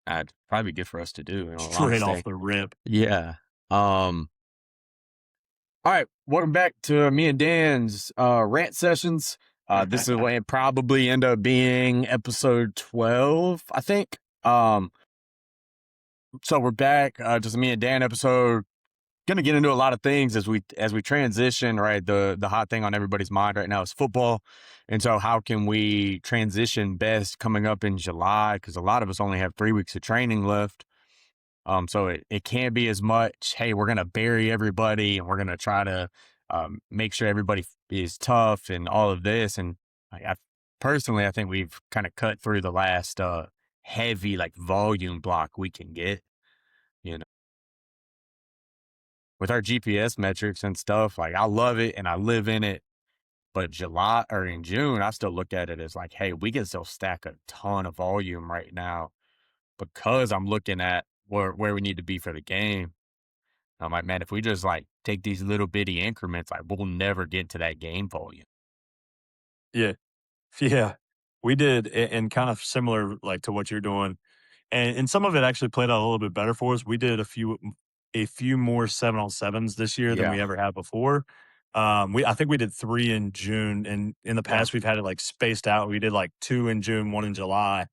That'd probably be good for us to do, in all straight off honesty. the rip. Yeah. All right, welcome back to me and Dan's rant sessions. This is what it probably end up being episode 12, I think. So we're back, just me and Dan episode. Gonna get into a lot of things as we transition, right? The hot thing on everybody's mind right now is football. And so how can we transition best coming up in July? Because a lot of us only have 3 weeks of training left. So it can't be as much, hey, we're going to bury everybody and we're going to try to make sure everybody is tough and all of this. And personally, I think we've kind of cut through the last heavy like volume block we can get, you know, with our GPS metrics and stuff. Like I love it and I live in it. But July or in June, I still look at it as like, hey, we can still stack a ton of volume right now because I'm looking at where we need to be for the game. I'm like, man, if we just like take these little bitty increments, like we'll never get to that game volume. Yeah. Yeah. We did, and kind of similar like to what you're doing. And some of it actually played out a little bit better for us. We did a few more 7-on-7s this year than Yeah. we ever had before. I think we did 3 in June, and in the Yeah. past we've had it like spaced out. We did like 2 in June, 1 in July.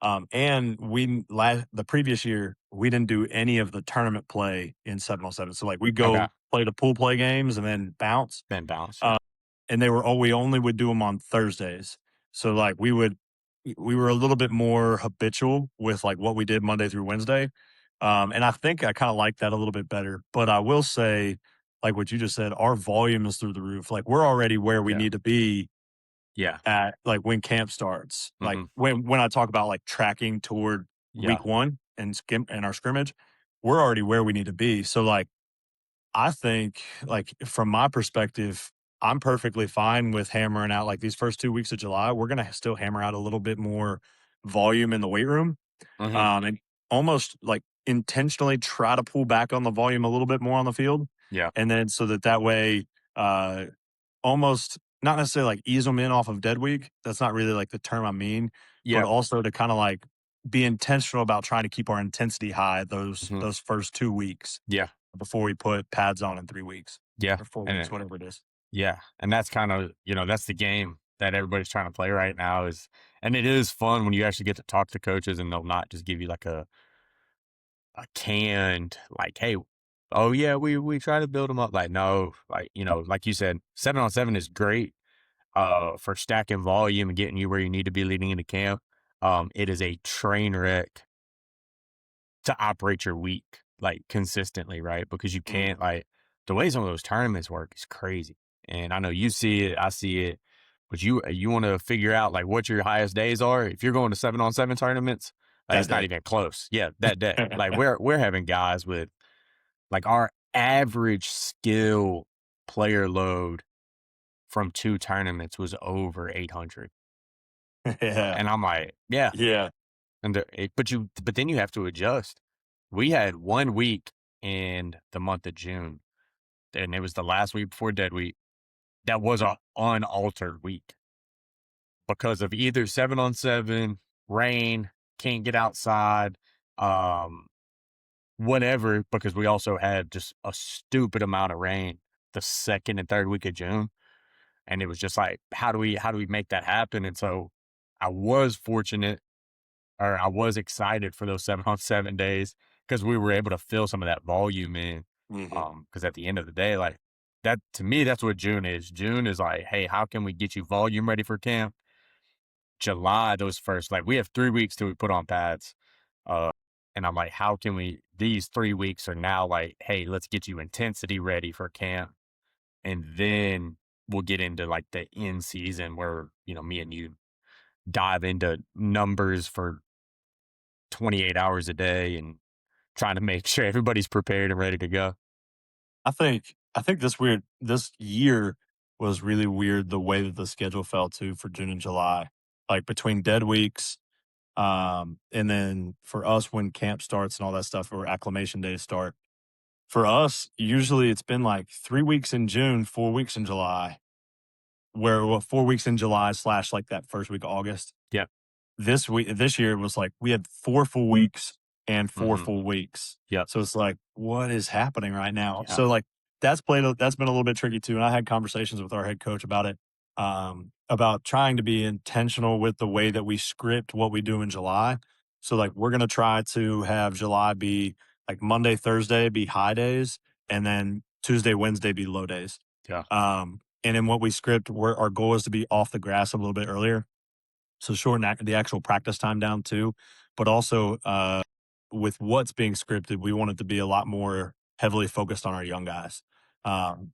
And the previous year we didn't do any of the tournament play in 7-on-7. So like we Okay. go play the pool play games and then bounce. Then balance. Yeah. Uh, and we only would do them on Thursdays. So like we were a little bit more habitual with like what we did Monday through Wednesday. And I think I kind of like that a little bit better. But I will say, like what you just said, our volume is through the roof. Like we're already where we Yeah. need to be Yeah. at like when camp starts. Like Hmm. when I talk about like tracking toward Yeah. week one and our scrimmage, we're already where we need to be. So like I think, like, from my perspective, I'm perfectly fine with hammering out like these first 2 weeks of July. We're gonna still hammer out a little bit more volume in the weight room, Hmm. and almost like intentionally try to pull back on the volume a little bit more on the field, Yeah. and then so that way, uh, almost not necessarily like ease them in off of dead week. That's not really like the term I mean, but Yeah. also to kind of like be intentional about trying to keep our intensity high Hmm. those first 2 weeks Yeah. before we put pads on in 3 weeks Yeah. or 4 weeks, And whatever it is. yeah. And that's kind of, that's the game that everybody's trying to play right now and it is fun when you actually get to talk to coaches and they'll not just give you like a canned like, hey, oh yeah, we try to build them up. Like, no, like, like you said, 7-on-7 is great for stacking volume and getting you where you need to be leading into camp. It is a train wreck to operate your week like consistently, right? Because you Mhm. can't like the way some of those tournaments work is crazy. And I know you see it, I see it, but you want to figure out like what your highest days are. If you're going to 7-on-7 tournaments, like That it's not day. even close. Yeah, that day. Like we're having guys with like our average skill player load from 2 tournaments was over 800. Yeah. And I'm like, yeah. Yeah. But then you have to adjust. We had 1 week in the month of June, and it was the last week before dead week. That was a unaltered week because of either 7-on-7, rain, can't get outside, um, whatever, because we also had just a stupid amount of rain the 2nd and 3rd week of June. And it was just like, how do we make that happen? And so I was fortunate, or I was excited for those 7-on-7 days because we were able to fill some of that volume in. Mhm. Because at the end of the day, like that to me, that's what June is. June is like, hey, how can we get you volume ready for camp? July, those first, like we have 3 weeks till we put on pads. Uh, and I'm like, how can we, these 3 weeks are now like, hey, let's get you intensity ready for camp. And then we'll get into like the in season where, me and you dive into numbers for 28 hours a day and trying to make sure everybody's prepared and ready to go. I think this year was really weird the way that the schedule fell too for June and July. Like between dead weeks, and then for us when camp starts and all that stuff or acclimation days start. For us, usually it's been like 3 weeks in June, 4 weeks in July, where well, 4 weeks in July slash like that first week of August. Yep. this year was like we had 4 full weeks and 4 Mhm. full weeks. Yep. So it's like, what is happening right now? Yeah. So, like, that's been a little bit tricky too, and I had conversations with our head coach about it, about trying to be intentional with the way that we script what we do in July. So, like, we're gonna try to have July be, like, Monday, Thursday be high days, and then Tuesday, Wednesday be low days. Yeah. And in what we script, our goal is to be off the grass a little bit earlier, so shorten the actual practice time down too, but also with what's being scripted, we want it to be a lot more heavily focused on our young guys.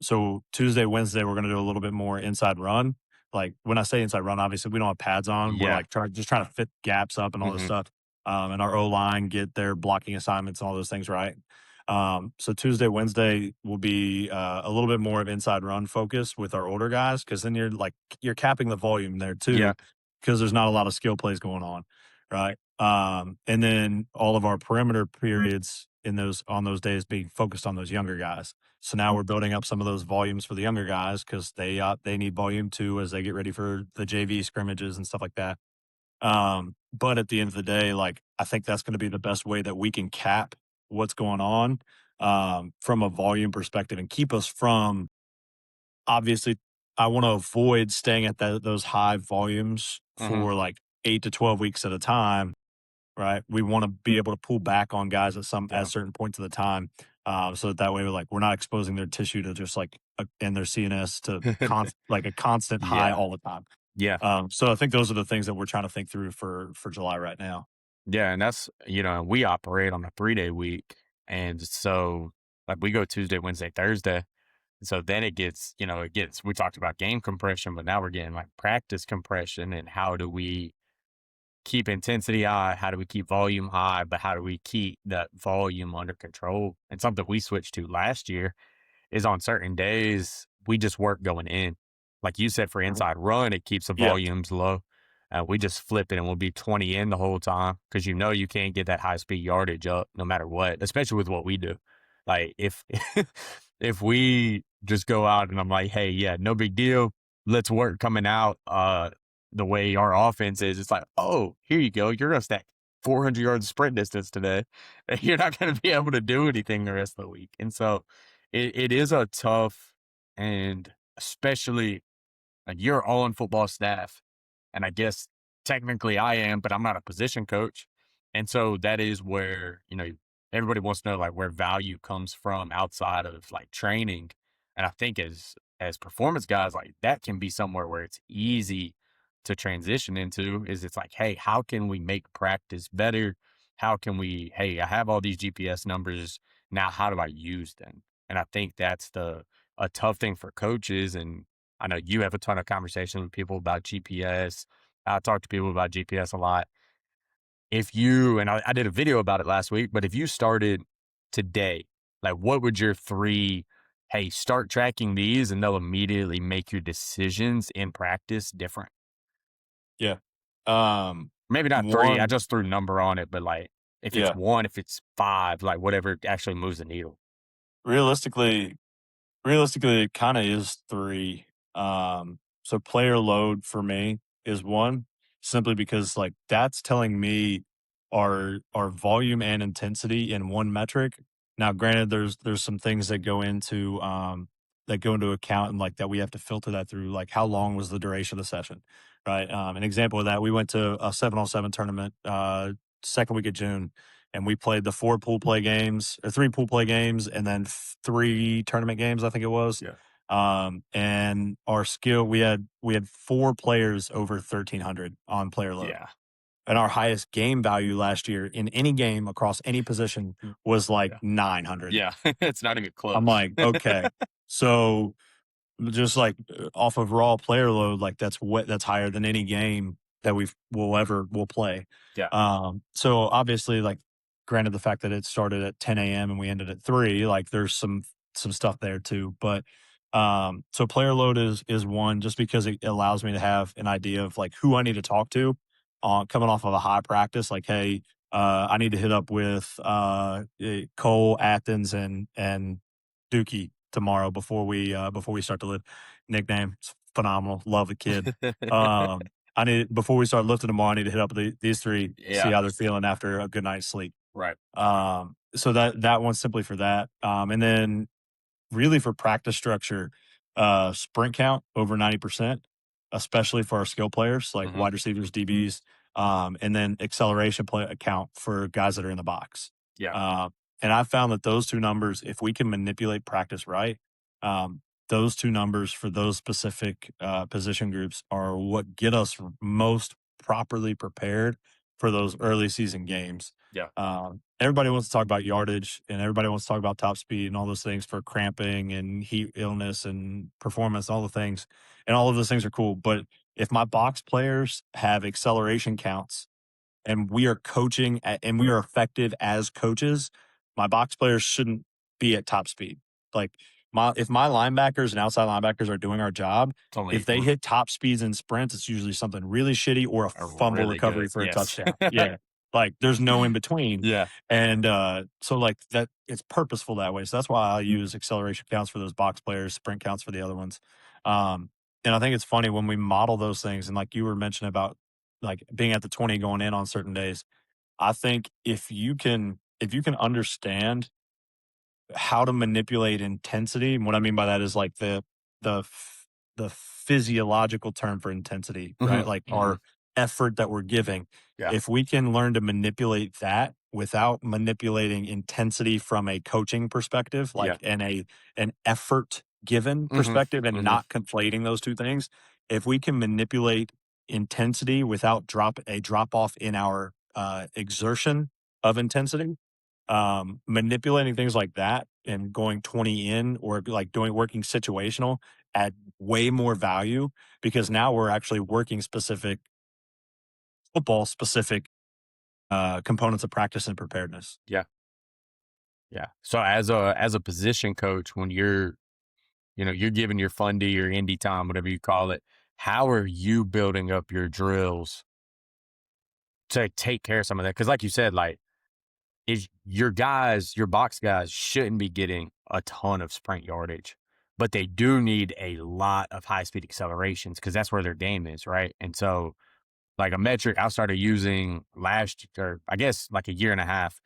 So Tuesday, Wednesday, we're going to do a little bit more inside run. Like when I say inside run, obviously we don't have pads on. We're Yeah. like just trying to fit gaps up and all this Mhm. stuff. And our O line get their blocking assignments and all those things right. So Tuesday, Wednesday will be a little bit more of inside run focus with our older guys, because then you're capping the volume there Yeah. too, because there's not a lot of skill plays going on, right? And then all of our perimeter periods in those on those days being focused on those younger guys. So now we're building up some of those volumes for the younger guys, because they need volume too as they get ready for the JV scrimmages and stuff like that. But at the end of the day, like, I think that's going to be the best way that we can cap what's going on, from a volume perspective, and keep us from, obviously, I want to avoid staying at those high volumes Mhm. for like 8 to 12 weeks at a time, right? We want to be able to pull back on guys at Yeah. certain points of the time, so that way we're not exposing their tissue to just like and their CNS to like a constant high Yeah. all the time. Yeah. So I think those are the things that we're trying to think through for July right now. Yeah, and that's we operate on a 3-day week, and so, like, we go Tuesday, Wednesday, Thursday, so then it gets we talked about game compression, but now we're getting, like, practice compression, and how do we keep intensity high? How do we keep volume high? But how do we keep that volume under control? And something we switched to last year is on certain days, we just work going in. Like you said, for Mhm. inside run, it keeps the Yeah. volumes low. We just flip it and we'll be 20 in the whole time, because you can't get that high speed yardage up no matter what, especially with what we do. Like if if we just go out and I'm like, hey, yeah, no big deal. Let's work coming out the way our offense is. It's like, oh, here you go. You're gonna stack 400 yards sprint distance today. You're not gonna be able to do anything the rest of the week. And so it is a tough, and especially like you're all on football staff, and I guess technically I am, but I'm not a position coach. And so that is where, everybody wants to know like where value comes from outside of like training. And I think as performance guys, like that can be somewhere where it's easy to transition into, is it's like, hey, how can we make practice better? How can we, hey, I have all these GPS numbers. Now how do I use them? And I think that's the a tough thing for coaches. And I know you have a ton of conversations with people about GPS. I talk to people about GPS a lot. If you, and I did a video about it last week, but if you started today, like what would your three, hey, start tracking these and they'll immediately make your decisions in practice different? Yeah. Um, Maybe not three. I one, just threw a number on it, but like if it's yeah. one, if it's five, like whatever actually moves the needle. Realistically, Realistically, it kinda is 3. So player load for me is 1, simply because, like, that's telling me our volume and intensity in one metric. Now, granted, there's some things that go into account, and, like, that we have to filter that through, like, how long was the duration of the session, right? An example of that, we went to a 7-on-7 tournament, 2nd week of June, and we played the 4 pool play games, or 3 pool play games, and then 3 tournament games, I think it was. Yeah. And we had 4 players over 1,300 on player load, Yeah. and our highest game value last year in any game across any position Mm. was like Yeah. 900. Yeah. It's not even I'm close. like, okay, so just like off of raw player load, like that's higher than any game that will play. Yeah. So obviously, like, granted the fact that it started at 10 a.m. and we ended at 3, like there's some stuff there too. But so player load is one, just because it allows me to have an idea of like who I need to talk to coming off of a high practice. Like, hey, I need to hit up with Cole, Athens, and Dookie tomorrow before we start to live. Nickname, it's phenomenal. Love the kid. I need before we start lifting tomorrow, I need to hit up these 3, see Yeah. how they're feeling after a good night's sleep. Right. So that one's simply for that. And then really for practice structure, sprint count over 90%, especially for our skill players like Hmm. wide receivers, DBs, and then acceleration play account for guys that are in the box. Yeah. Uh, and I found that those two numbers, if we can manipulate practice right, those two numbers for those specific position groups are what get us most properly prepared for those early season games. Yeah. Everybody wants to talk about yardage and everybody wants to talk about top speed and all those things for cramping and heat illness and performance, all the things. And all of those things are cool. But if my box players have acceleration counts and we are and we are effective as coaches, my box players shouldn't be at top speed. Like if my linebackers and outside linebackers are doing our job, It's only if they hit top speeds in sprints, it's usually something really shitty or a fumble really recovery good. for a Yes. touchdown. Yeah. Like there's no in between. Yeah. And so like that it's purposeful that way. So that's why I use acceleration counts for those box players, sprint counts for the other ones. Um, and I think it's funny when we model those things and like you were mentioning about like being at the 20 going in on certain days. I think if you can understand how to manipulate intensity, and what I mean by that is like the the physiological term for intensity, Hmm. right? Like Hmm. our effort that we're giving. Yeah. If we can learn to manipulate that without manipulating intensity from a coaching perspective, Yeah. like an effort given Hmm. perspective and Hmm. not conflating those two things, if we can manipulate intensity without drop off in our exertion of intensity, manipulating things like that and going 20 in or like doing working situational add way more value because now we're actually working specific football specific components of practice and preparedness. Yeah. Yeah. So as a position coach, when you're giving your fundy or indie time, whatever you call it, how are you building up your drills to take care of some of that? Because like you said, like is your box guys shouldn't be getting a ton of sprint yardage, but they do need a lot of high speed accelerations because that's where their game is, right? And so, like a metric I started using last, or I guess like a year and a half,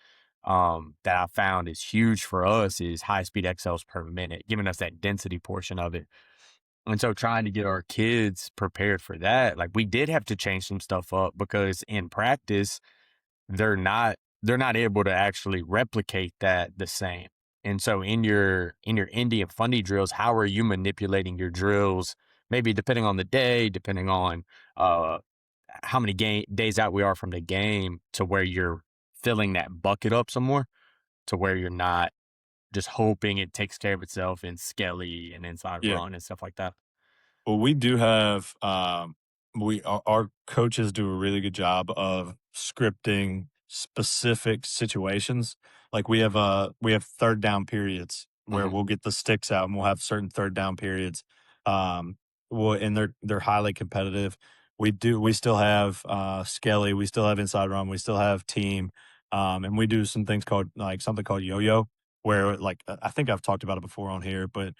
that I found is huge for us is high speed XLs per minute, giving us that density portion of it. And so, trying to get our kids prepared for that, like we did have to change some stuff up because in practice they're not able to actually replicate that the same. And so in your indie and fundy drills, how are you manipulating your drills? Maybe depending on the day, depending on uh how many days out we are from the game, to where you're filling that bucket up some more, to where you're not just hoping it takes care of itself in skelly and inside Yeah. run and stuff like that. Well, we do have our coaches do a really good job of scripting specific situations. Like we have third down periods where Hmm. we'll get the sticks out and we'll have certain third down periods. Um, and they're highly competitive. We still have Skelly, we still have inside run, we still have team, and we do some things called like something called yo yo, where like I think I've talked about it before on here, but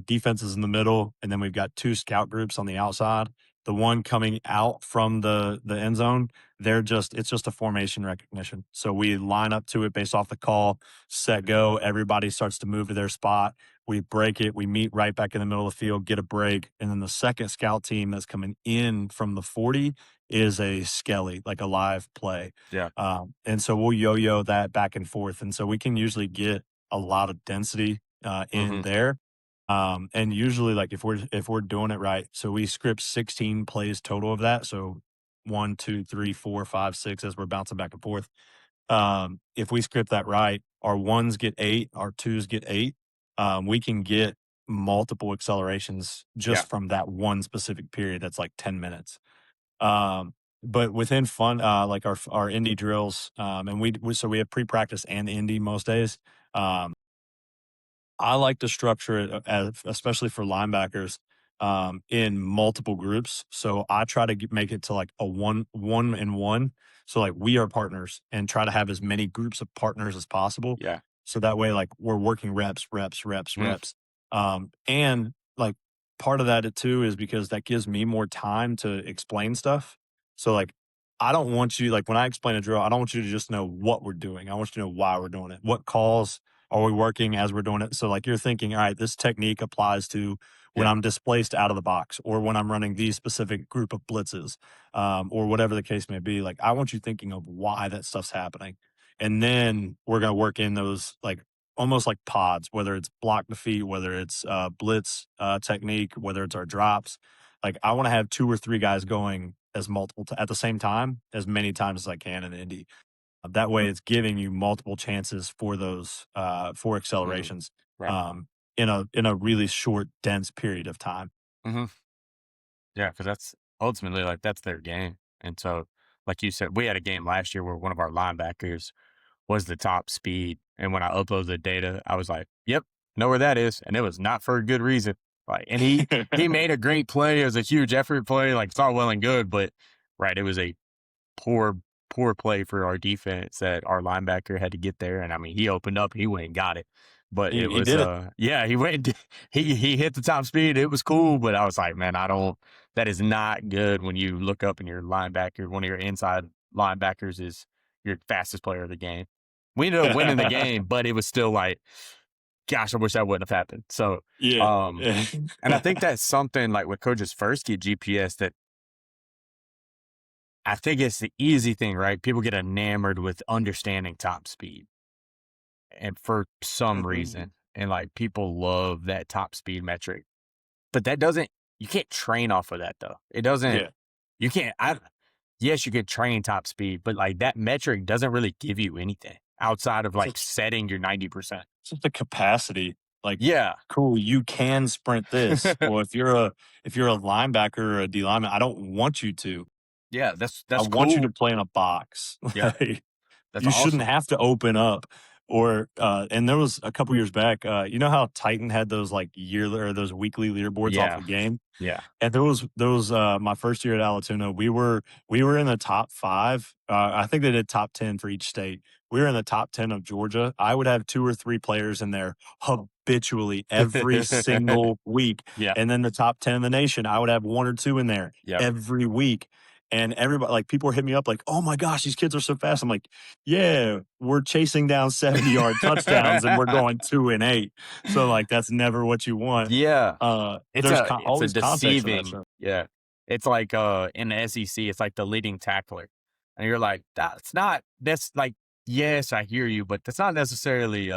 defense is in the middle, and then we've got two scout groups on the outside. The one coming out from the end zone, it's just a formation recognition. So we line up to it based off the call, set go. Everybody starts to move to their spot. We break it. We meet right back in the middle of the field, get a break, and then the second scout team that's coming in from the 40 is a skelly, like a live play. Yeah. And so we'll yo-yo that back and forth, and so we can usually get a lot of density in Hmm. there, and usually, like if we're doing it right, so we script 16 plays total of that. So 1, 2, 3, 4, 5, 6 as we're bouncing back and forth. If we script that right, our ones get 8, our twos get 8. We can get multiple accelerations Yeah. just from that one specific period. That's like 10 minutes. But within fun, like our indie drills, and so we have pre practice and indie most days. Um, I like to structure it especially for linebackers, in multiple groups. So I try to make it to like a one and one. So like we are partners and try to have as many groups of partners as possible. Yeah. So that way, like we're working reps, reps, reps, Mm. reps. And like part of that too is because that gives me more time to explain stuff. So like I don't want you like when I explain a drill, I don't want you to just know what we're doing. I want you to know why we're doing it. What calls are we working as we're doing it? So like you're thinking, all right, this technique applies to when Yeah. I'm displaced out of the box or when I'm running these specific group of blitzes, or whatever the case may be. Like I want you thinking of why that stuff's happening. And then we're gonna work in those like almost like pods, whether it's block defeat, whether it's blitz technique, whether it's our drops. Like I want to have two or three guys going as at the same time as many times as I can in Indy. That way, it's giving you multiple chances for those for Mhm. accelerations Right. um, in a really short, dense period of time. Mhm. Yeah, because that's ultimately, like, that's their game, and so, like you said, we had a game last year where one of our linebackers was the top speed, and when I uploaded the data, I was like, "Yep, know where that is," and it was not for a good reason, like, and he made a great play, it was a huge effort play, like, it's all well and good, but right, it was a poor poor play for our defense that our linebacker had to get there, and I mean, he opened up, he went and got it. But it He was, did it. yeah, he went and he hit the top speed, it was cool, but I was like, "Man, I don't that is not good when you look up and your linebacker, one of your inside linebackers is your fastest player of the game." We ended up winning the game, but it was still like, gosh, I wish that wouldn't have happened. So, Yeah. um, and I think that's something like when coaches first get GPS that I think it's the easy thing, right? People get enamored with understanding top speed, and for some Mhm. reason, and like people love that top speed metric, but that doesn't, you can't train off of that though. It doesn't, Yeah. you can't, yes, you could train top speed, but like that metric doesn't really give you anything outside of It's like just, setting your 90%. it's just the capacity. Like, Yeah. cool, you can sprint this. Well, if you're a linebacker or a D lineman, I don't want you to. Yeah. I That's want you to cool. play in a box. Yeah. Like, That's you shouldn't awesome. have to open up or and there was a couple years back, you know how Titan had those like yearly or those weekly leaderboards off Yeah. the game? Yeah. And there was my first year at Alatoona, we were in the top 5. I think they did top 10 for each state. We were in the top 10 of Georgia. I would have 2 or 3 players in there habitually every single week. Yeah. And then the top 10 in the nation, I would have 1 or 2 in there Yep. every week. And everybody like people were hitting me up like, "Oh my gosh, these kids are so fast." I'm like, "Yeah, we're chasing down 70-yard touchdowns and we're going 2 and 8." So like that's never what you want. Yeah. There's It's a always context for that deceiving, stuff. yeah. It's like, in the SEC, it's like the leading tackler, and you're like, that's like, yes, I hear you, but that's not necessarily,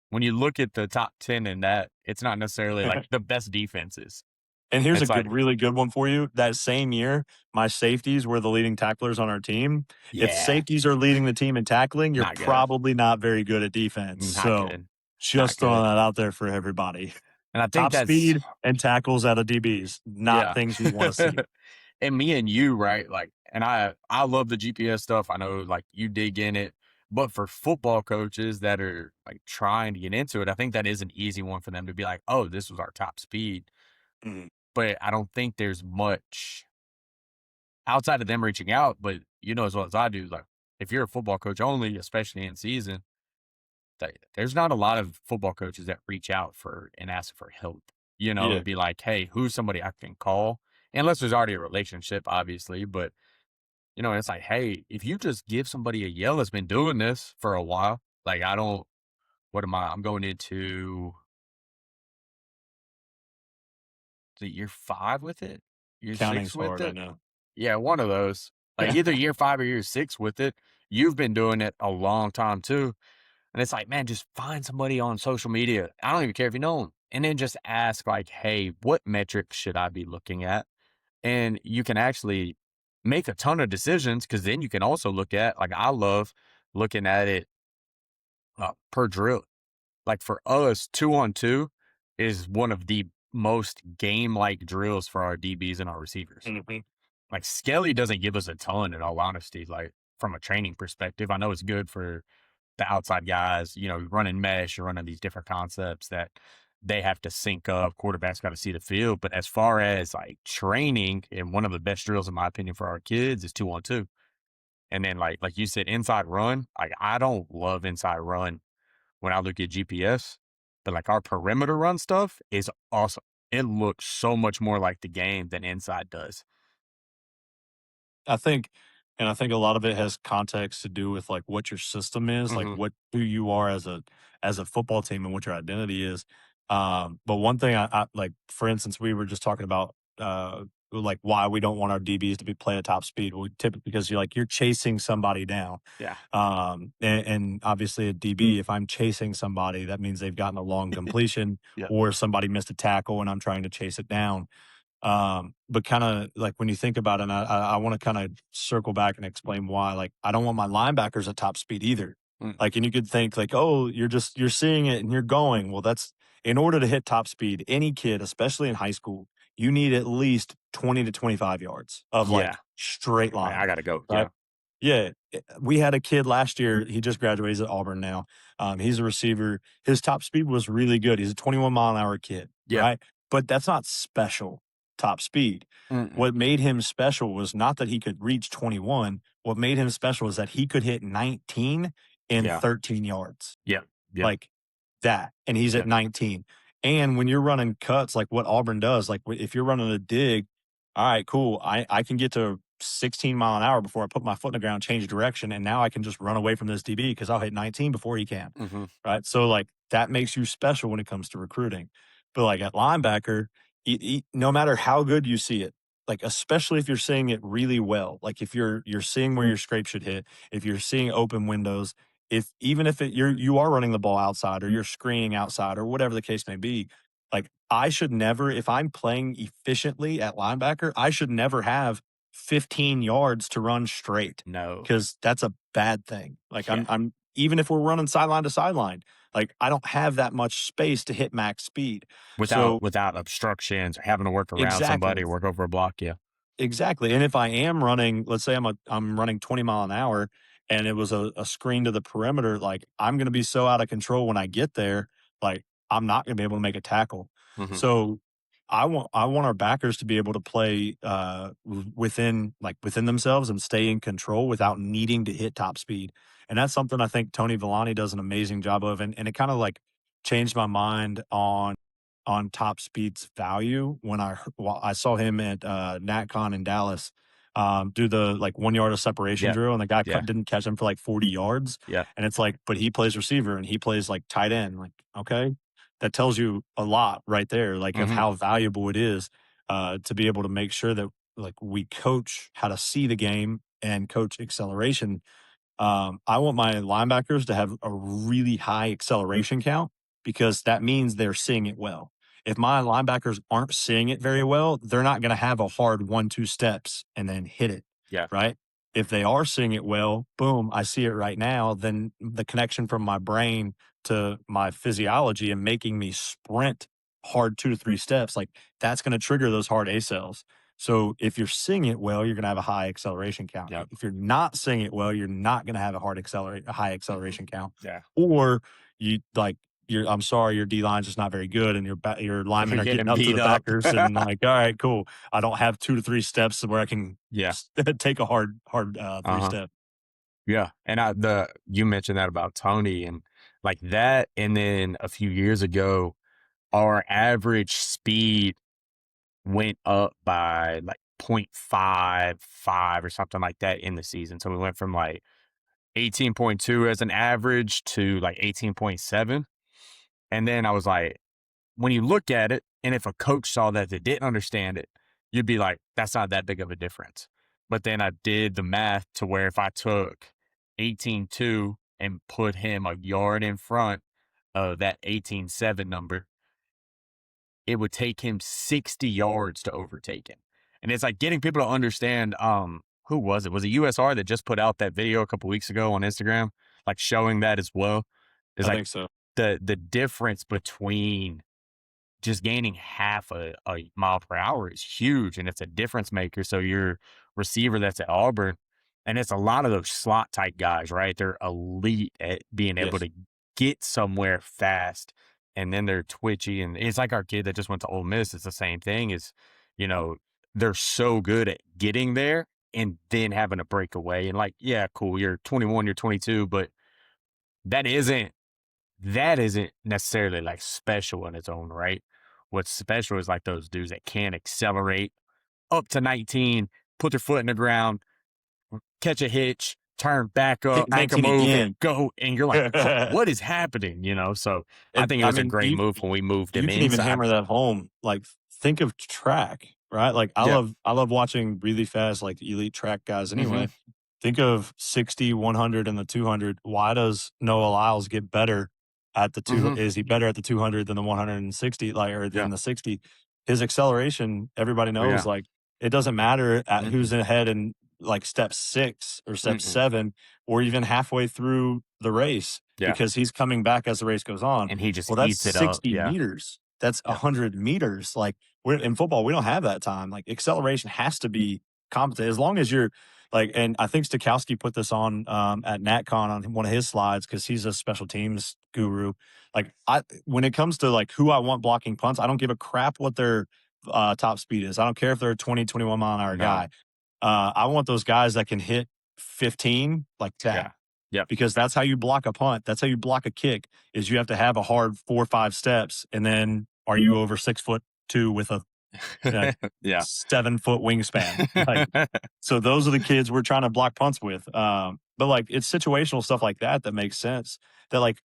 when you look at the top 10 in that, it's not necessarily like the best defenses. And here's a It's like, really good one for you. That same year, my safeties were the leading tacklers on our team. If yeah, safeties are leading the team in tackling, you're not good, probably not very good at defense. not So good, not just throwing good, that out there for everybody. and I think Top that's, speed and tackles out of DBs, not yeah. things we want to see. And me and you, right? Like, and I love the GPS stuff. I know like you dig in it, but for football coaches that are like trying to get into it, I think that is an easy one for them to be like, oh, this was our top speed. Mhm. But I don't think there's much outside of them reaching out. But you know as well as I do, like if you're a football coach only, especially in season, there's not a lot of football coaches that reach out for and ask for help. You know, Yeah. and be like, hey, who's somebody I can call? Unless there's already a relationship, obviously, but you know, it's like, hey, if you just give somebody a yell that's been doing this for a while, like I don't, what am I? I'm going into the year 5 with it, year 6 Counting's with hard, I it. know. Yeah, one of those. Like either year 5 or year 6 with it. You've been doing it a long time too. And it's like, man, just find somebody on social media. I don't even care if you know them. And then just ask, like, hey, what metrics should I be looking at? And you can actually make a ton of decisions because then you can also look at, like, I love looking at it per drill. Like for us, 2-on-2 is one of the most game like drills for our DBs and our receivers. Mhm. Like Skelly doesn't give us a ton, in all honesty, like from a training perspective. I know it's good for the outside guys, you know, running mesh, you're running these different concepts that they have to sync up. Quarterbacks got to see the field. But as far as like training, and one of the best drills, in my opinion, for our kids is 2-on-2. And then like you said, inside run. Like I don't love inside run when I look at GPS, but like our perimeter run stuff is awesome. it looks so much more like the game than inside does. I think I think a lot of it has context to do with, like, what your system is, like, Mhm. who you are as a football team and what your identity is. But one thing I like, for instance, we were just talking about, like, why we don't want our DBs to be play at top speed. Well, typically because you're chasing somebody down. Yeah. And obviously a DB, if I'm chasing somebody, that means they've gotten a long completion Yeah. or somebody missed a tackle and I'm trying to chase it down. But kinda like when you think about it, and I wanna kinda circle back and explain why, like, I don't want my linebackers at top speed either. Mm. Like, and you could think like, "Oh, you're seeing it and you're going." Well, that's in order to hit top speed, any kid, especially in high school, you need at least 20 to 25 yards of, Yeah. like, straight Like, line, I gotta go. right? Yeah. Yeah, we had a kid last year, he just graduated, he's at Auburn now. He's a receiver. His top speed was really good. He's a 21-mile-an-hour kid, Yeah. right? But that's not special top speed. Mm-mm. What made him special was not that he could reach 21. What made him special is that he could hit 19 in Yeah. 13 yards, Yeah. Yeah. like that, and he's at Yeah. 19. And when you're running cuts like what Auburn does, like if you're running a dig, all right, cool. I can get to 16 mile an hour before I put my foot in the ground, change direction, and now I can just run away from this DB because I'll hit 19 before he can. Mhm. Right. So like that makes you special when it comes to recruiting. But like at linebacker, no matter how good you see it, like especially if you're seeing it really well, like if you're seeing where your scrape should hit, if you're seeing open windows, if even if you are running the ball outside or you're screening outside or whatever the case may be, like I should never, if I'm playing efficiently at linebacker, I should never have 15 yards to run straight No. because that's a bad thing. Like Yeah. I'm even if we're running sideline to sideline, like I don't have that much space to hit max speed. So Without obstructions or having to work around somebody exactly. or work over a block. Yeah. Exactly, and if I am running, let's say I'm running 20 mile an hour and it was a screen to the perimeter, like I'm gonna be so out of control when I get there, like I'm not gonna be able to make a tackle. Mhm. So I want our backers to be able to play within themselves and stay in control without needing to hit top speed. And that's something I think Tony Villani does an amazing job of. And it kind of like changed my mind on top speed's value when I saw him at NatCon in Dallas do the like 1 yard of separation Yeah. drill, and the guy Yeah. didn't catch him for like 40 yards, Yeah. and it's like, but he plays receiver and he plays like tight end. Like, okay, that tells you a lot right there, like of Mhm. how valuable it is to be able to make sure that like we coach how to see the game and coach acceleration. I want my linebackers to have a really high acceleration count because that means they're seeing it well. If my linebackers aren't seeing it very well, they're not going to have a hard 1, 2 steps and then hit it, Yeah. right? If they are seeing it well, boom, I see it right now, then the connection from my brain to my physiology and making me sprint hard 2 to 3 steps, like that's going to trigger those hard A cells. So if you're seeing it well, you're going to have a high acceleration count. Yep. If you're not seeing it well, you're not going to have a high Mhm. acceleration count. Yeah. Or you like I'm sorry, your D line's just not very good, and your linemen You're are getting getting up to beat the up. backers, and like, all right, cool. I don't have 2 to 3 steps where I can Yeah. take a hard 3 Uh-huh. step. Yeah. And you mentioned that about Tony and like that. And then a few years ago, our average speed went up by like 0.55 or something like that in the season. So we went from like 18.2 as an average to like 18.7. And then I was like, when you look at it, and if a coach saw that they didn't understand it, you'd be like, that's not that big of a difference. But then I did the math to where if I took 18.2 and put him a yard in front of that 18.7 number, it would take him 60 yards to overtake him. And it's like getting people to understand, who was it? Was it USR that just put out that video a couple weeks ago on Instagram, like showing that as well? It's I like think so. the difference between just gaining half a mile per hour is huge, and it's a difference maker. So your receiver that's at Auburn, and it's a lot of those slot type guys, right? They're elite at being able Yes. to get somewhere fast, and then they're twitchy. And it's like our kid that just went to Ole Miss. It's the same thing. Is you know they're so good at getting there and then having to break away. And like, yeah, cool. You're 21, you're 22, but that isn't that isn't necessarily like special in its own right. what's special is like those dudes that can accelerate up to 19, put their foot in the ground, catch a hitch, turn back Hit up, make a 19 move, and again. go. And you're like, what is happening? So I And think it I was a mean, great move when we moved you him can even inside. hammer that home. Like, think of track, right? Like, Yeah. I love watching really fast, like elite track guys. Hmm. Anyway, think of 60, 100, and the 200. Why does Noah Lyles get better at the two? Hmm. Is he better at the 200 than the 160, like, or than Yeah. the 60? His acceleration, everybody Oh, knows, yeah. like, it doesn't matter at Mm-mm. who's ahead in like step 6 or step Mm-mm. 7 or even halfway through the race Yeah. because he's coming back as the race goes on. And he just Well, that's eats it up. 60 Yeah. meters. That's Yeah. 100 meters. Like, we're in football, we don't have that time. Like, acceleration has to be competent as long as you're like, and I think Stakowski put this on at NatCon on one of his slides because he's a special teams guru. Like, when it comes to like who I want blocking punts, I don't give a crap what their top speed is. I don't care if they're a 20, 21 mile an hour No. guy. I want those guys that can hit 15 like Yeah. that Yep. because that's how you block a punt. That's how you block a kick is you have to have a hard 4 or 5 steps. And then are you over 6'2" with a uh, Yeah. 7 foot wingspan? Like, so those are the kids we're trying to block punts with. But like, it's situational stuff like that that makes sense that like,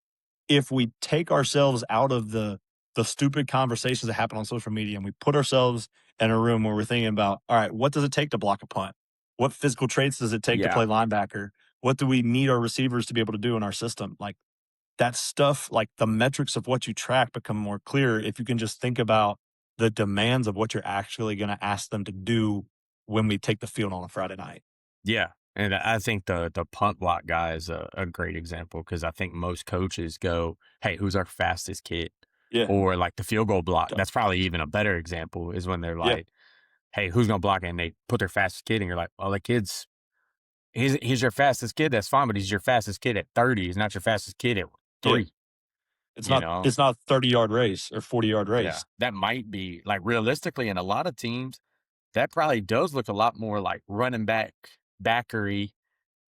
if we take ourselves out of the stupid conversations that happen on social media and we put ourselves in a room where we're thinking about, all right, what does it take to block a punt? What physical traits does it take to Yeah. play linebacker? What do we need our receivers to be able to do in our system? Like that stuff, like the metrics of what you track become more clear if you can just think about the demands of what you're actually going to ask them to do when we take the field on a Friday night. Yeah. And I think the punt block guy is a great example because I think most coaches go, hey, who's our fastest kid? Yeah. Or like the field goal block. So, That's probably even a better example is when they're yeah. like, hey, who's gonna block it? And they put their fastest kid, and you're like, well, the kid's he's your fastest kid, that's fine, but he's your fastest kid at 30. He's not your fastest kid at Yeah. 3, you know? It's not 30-yard race or 40-yard Yeah. race. That might be like realistically in a lot of teams, that probably does look a lot more like running backery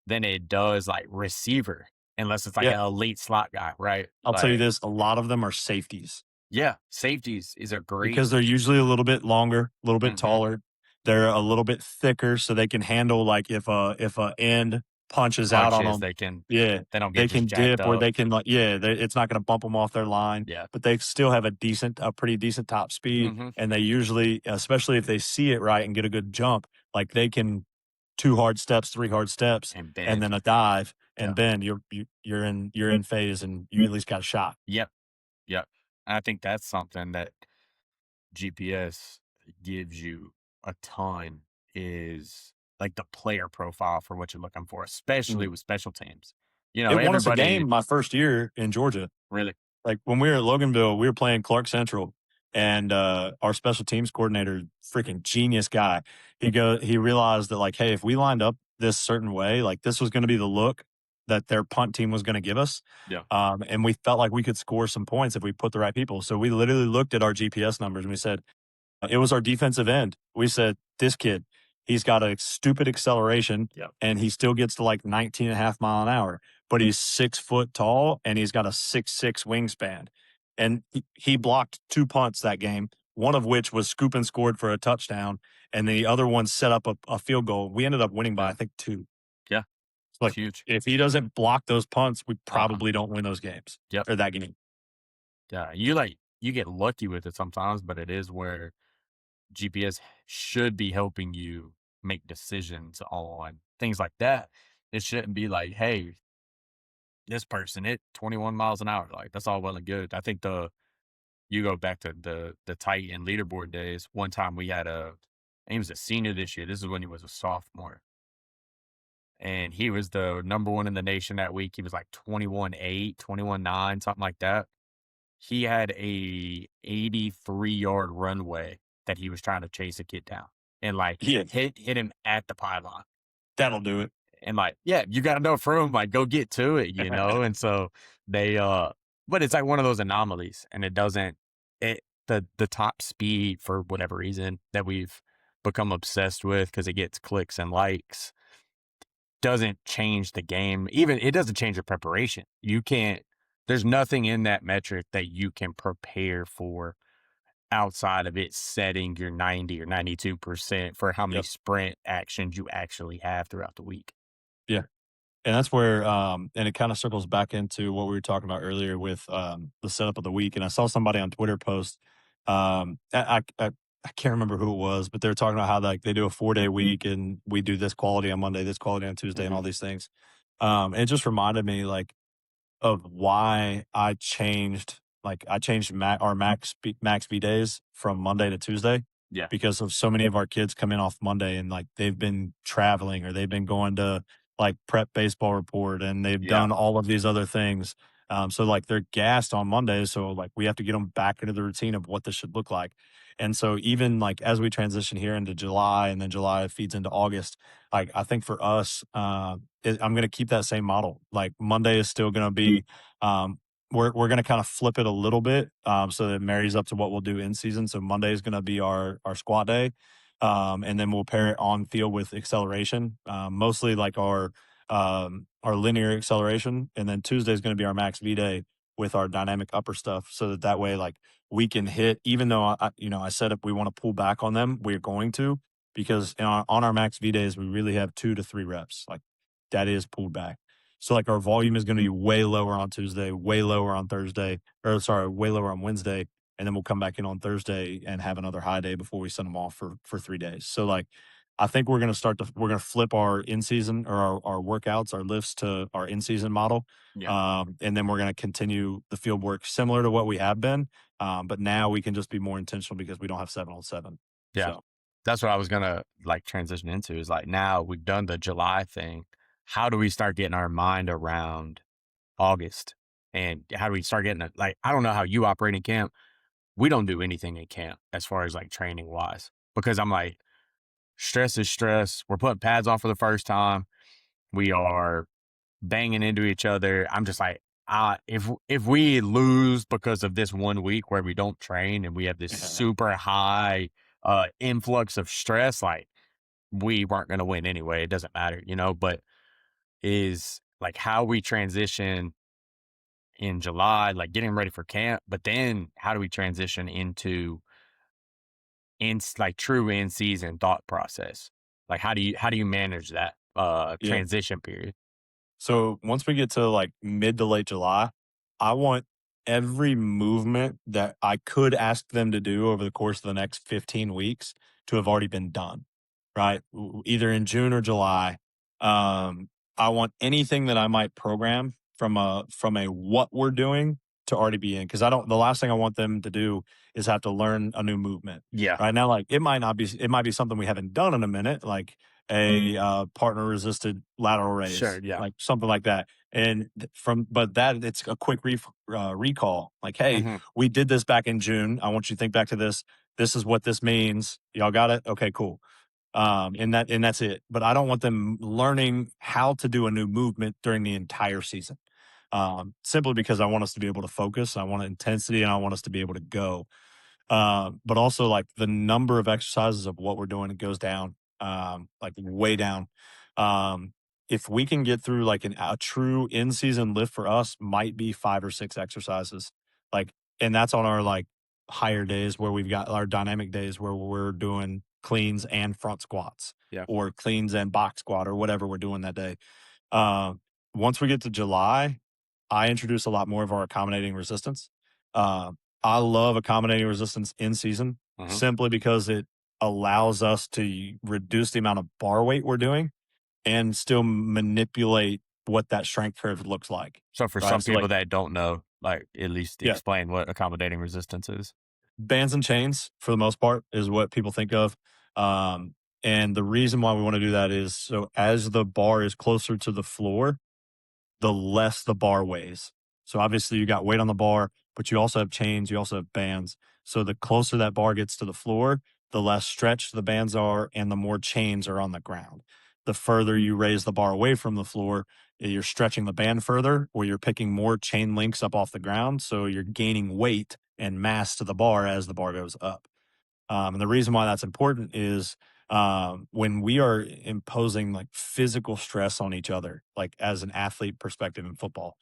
than it does like receiver, unless it's like Yeah. an elite slot guy, right? I'll tell you Like, this, a lot of them are safeties yeah, safeties is a great. because they're usually a little bit longer, a little bit Mhm. taller. They're a little bit thicker so they can handle like if a end punches out on Punches, them. Yeah, they don't get they just can jacked dip or up. they can like yeah, it's not going to bump them off their line, Yeah. but they still have a pretty decent top speed Mhm. and they usually especially if they see it right and get a good jump, like they can 2 hard steps, 3 hard steps And and then bend. a dive and Yeah. bend you're in phase and you at least got a shot. Yep. Yep. I think that's something that GPS gives you a ton is like the player profile for what you're looking for, especially Mm. with special teams. It won us a Everybody game my first year in Georgia. really. Like when we were at Loganville, we were playing Clark Central, and our special teams coordinator, freaking genius guy, he realized that like, hey, if we lined up this certain way, like this was going to be the look that their punt team was going to give us, Yeah. and we felt like we could score some points if we put the right people. So we literally looked at our GPS numbers and we said, it was our defensive end. We said, this kid, he's got a stupid acceleration Yep. and he still gets to like 19 and a half mile an hour, but he's 6 foot tall and he's got a 6'6" wingspan. And he blocked 2 punts that game, one of which was scoop and scored for a touchdown. And the other one set up a field goal. We ended up winning by, Yeah. I think, 2. Yeah. So It's like, huge. if he doesn't block those punts, we Uh-uh. probably don't win those games Yep. or that game. Yeah. You get lucky with it sometimes, but it is where GPS should be helping you make decisions on things like that. It shouldn't be like, hey, this person hit 21 miles an hour. Like that's all well and good. I think you go back to the tight end leaderboard days. One time we had he was a senior this year. This is when he was a sophomore. And he was the number one in the nation that week. He was like 21-8, 21-9, something like that. He had a 83-yard runway that he was trying to chase a kid down and like Yeah, hit him at the pylon. that'll do it. And like, yeah, you got enough room, like go get to it, And so they, but it's like one of those anomalies, and it doesn't, it the top speed for whatever reason that we've become obsessed with because it gets clicks and likes doesn't change the game. Even it doesn't change your preparation. You can't. There's nothing in that metric that you can prepare for outside of it setting your 90 or 92% for how many Yep. sprint actions you actually have throughout the week. Yeah. And that's where, and it kind of circles back into what we were talking about earlier with the setup of the week. And I saw somebody on Twitter post, I can't remember who it was, but they were talking about how like they do a 4 day week and we do this quality on Monday, this quality on Tuesday, and Mhm. all these things. And it just reminded me like of why I changed our max V days from Monday to Tuesday Yeah. because of so many of our kids come in off Monday and like they've been traveling or they've been going to like prep baseball report and they've Yeah. done all of these other things. So like they're gassed on Monday. So like we have to get them back into the routine of what this should look like. And so even like as we transition here into July and then July feeds into August, like I think for us, I'm going to keep that same model. Like Monday is still going to be, um, we're going to kind of flip it a little bit, so that it marries up to what we'll do in season. So Monday is going to be our squat day, and then we'll pair it on field with acceleration, mostly like our linear acceleration, and then Tuesday is going to be our max V day with our dynamic upper stuff, so that way like we can hit. Even though I said if we want to pull back on them, we're going to because on our max V days we really have 2 to 3 reps. Like that is pulled back. So like our volume is going to be way lower on Tuesday, way lower on Thursday, or sorry, way lower on Wednesday, and then we'll come back in on Thursday and have another high day before we send them off for 3 days. So like I think we're gonna flip our in season or our workouts, our lifts to our in season model. Yeah. And then we're gonna continue the field work similar to what we have been. But now we can just be more intentional because we don't have 7-on-7. Yeah. So That's what I was gonna like transition into is like now we've done the July thing. How do we start getting our mind around August? And how do we start getting it? Like, I don't know how you operate in camp. We don't do anything in camp as far as like training wise because I'm like, stress is stress. We're putting pads on for the first time. We are banging into each other. I'm just like, if we lose because of this one week where we don't train and we have this super high influx of stress, like we weren't going to win anyway. It doesn't matter, you know. But is like how we transition in July, like getting ready for camp. But then how do we transition into like true in season thought process? Like how do you manage that yeah. transition period? So once we get to like mid to late July, I want every movement that I could ask them to do over the course of the next 15 weeks to have already been done, right? Either in June or July. Um, I want anything that I might program from a what we're doing to already be in because the last thing I want them to do is have to learn a new movement. Yeah. Right now, like it might be something we haven't done in a minute, like a partner resisted lateral Sure. raise, Yeah. like something like that. And but that it's a quick recall. Like, hey, Hmm. we did this back in June. I want you to think back to this. This is what this means. Y'all got it? Okay, cool. And that's it. But I don't want them learning how to do a new movement during the entire season. Simply because I want us to be able to focus. I want intensity, and I want us to be able to go. But also like the number of exercises of what we're doing, it goes down, like way down. Um, if we can get through like a true in season lift for us might be 5 or 6 exercises, like, and that's on our like higher days where we've got our dynamic days where we're doing cleans and front squats Yeah. or cleans and box squat or whatever we're doing that day. Um, Once we get to July, I introduce a lot more of our accommodating resistance. Uh, I love accommodating resistance in season Hmm. simply because it allows us to reduce the amount of bar weight we're doing and still manipulate what that strength curve looks like. So for Right. some So, people like, that don't know, like at least yeah, explain what accommodating resistance is. bands and chains for the most part is what people think of. Um, and the reason why we want to do that is so as the bar is closer to the floor, the less the bar weighs. So obviously you got weight on the bar, but you also have chains, you also have bands. So the closer that bar gets to the floor, the less stretched the bands are and the more chains are on the ground. The further you raise the bar away from the floor, you're stretching the band further or you're picking more chain links up off the ground. So you're gaining weight and mass to the bar as the bar goes up. And the reason why that's important is when we are imposing like physical stress on each other, like as an athlete perspective in football,